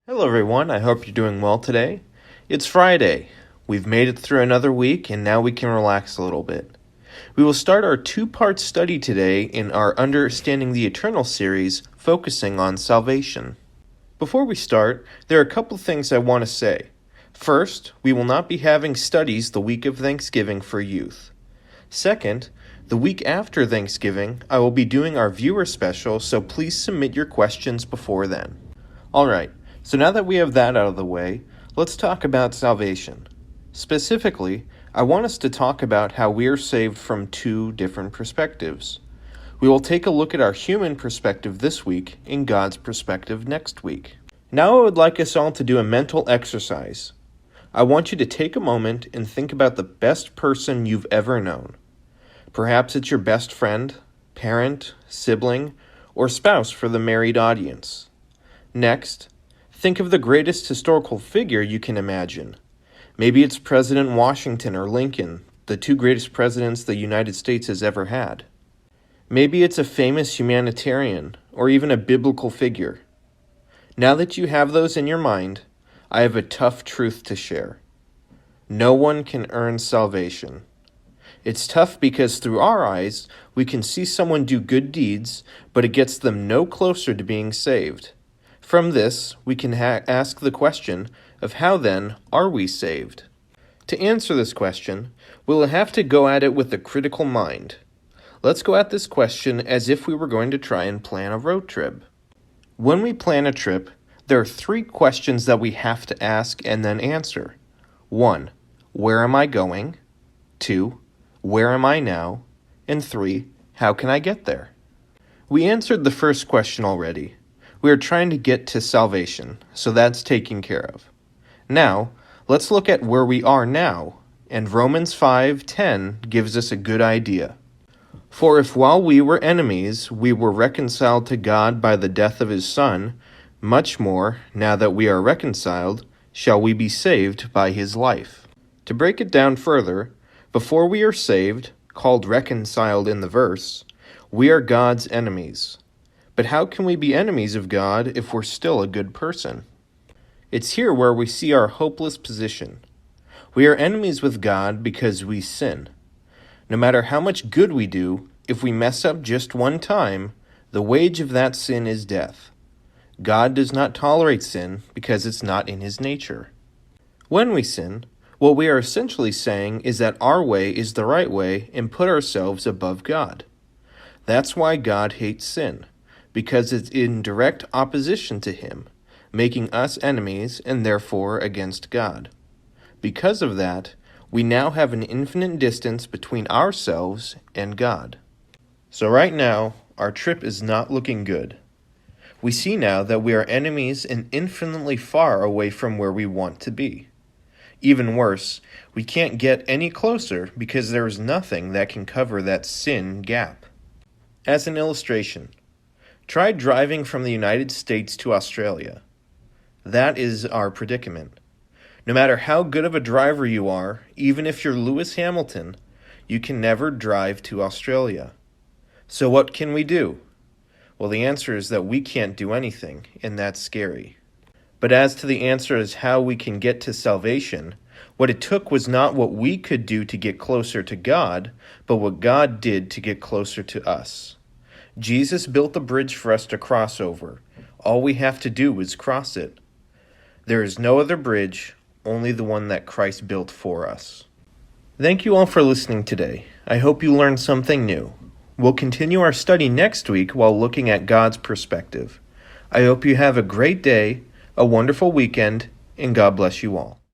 Hello, everyone. I hope you're doing well today. It's Friday. We've made it through another week, and now we can relax a little bit. We will start our two-part study today in our Understanding the Eternal series, focusing on salvation. Before we start, there are a couple things I want to say. First, we will not be having studies the week of Thanksgiving for youth. Second, the week after Thanksgiving, I will be doing our viewer special, so please submit your questions before then. All right. So now that we have that out of the way, let's talk about salvation. Specifically, I want us to talk about how we are saved from two different perspectives. We will take a look at our human perspective this week and God's perspective next week. Now I would like us all to do a mental exercise. I want you to take a moment and think about the best person you've ever known. Perhaps it's your best friend, parent, sibling, or spouse for the married audience. Next, think of the greatest historical figure you can imagine. Maybe it's President Washington or Lincoln, the two greatest presidents the United States has ever had. Maybe it's a famous humanitarian or even a biblical figure. Now that you have those in your mind, I have a tough truth to share. No one can earn salvation. It's tough because through our eyes, we can see someone do good deeds, but it gets them no closer to being saved. From this, we can ask the question of how then are we saved? To answer this question, we'll have to go at it with a critical mind. Let's go at this question as if we were going to try and plan a road trip. When we plan a trip, there are three questions that we have to ask and then answer. 1. Where am I going? 2. Where am I now? And 3. How can I get there? We answered the first question already. We are trying to get to salvation, so that's taken care of. Now, let's look at where we are now, and Romans 5:10 gives us a good idea. For if while we were enemies, we were reconciled to God by the death of his Son, much more, now that we are reconciled, shall we be saved by his life. To break it down further, before we are saved, called reconciled in the verse, we are God's enemies. But how can we be enemies of God if we're still a good person? It's here where we see our hopeless position. We are enemies with God because we sin. No matter how much good we do, if we mess up just one time, the wage of that sin is death. God does not tolerate sin because it's not in his nature. When we sin, what we are essentially saying is that our way is the right way and put ourselves above God. That's why God hates sin, because it's in direct opposition to him, making us enemies and therefore against God. Because of that, we now have an infinite distance between ourselves and God. So right now, our trip is not looking good. We see now that we are enemies and infinitely far away from where we want to be. Even worse, we can't get any closer because there is nothing that can cover that sin gap. As an illustration, try driving from the United States to Australia. That is our predicament. No matter how good of a driver you are, even if you're Lewis Hamilton, you can never drive to Australia. So what can we do? Well, the answer is that we can't do anything, and that's scary. But as to the answer as how we can get to salvation, what it took was not what we could do to get closer to God, but what God did to get closer to us. Jesus built the bridge for us to cross over. All we have to do is cross it. There is no other bridge, only the one that Christ built for us. Thank you all for listening today. I hope you learned something new. We'll continue our study next week while looking at God's perspective. I hope you have a great day, a wonderful weekend, and God bless you all.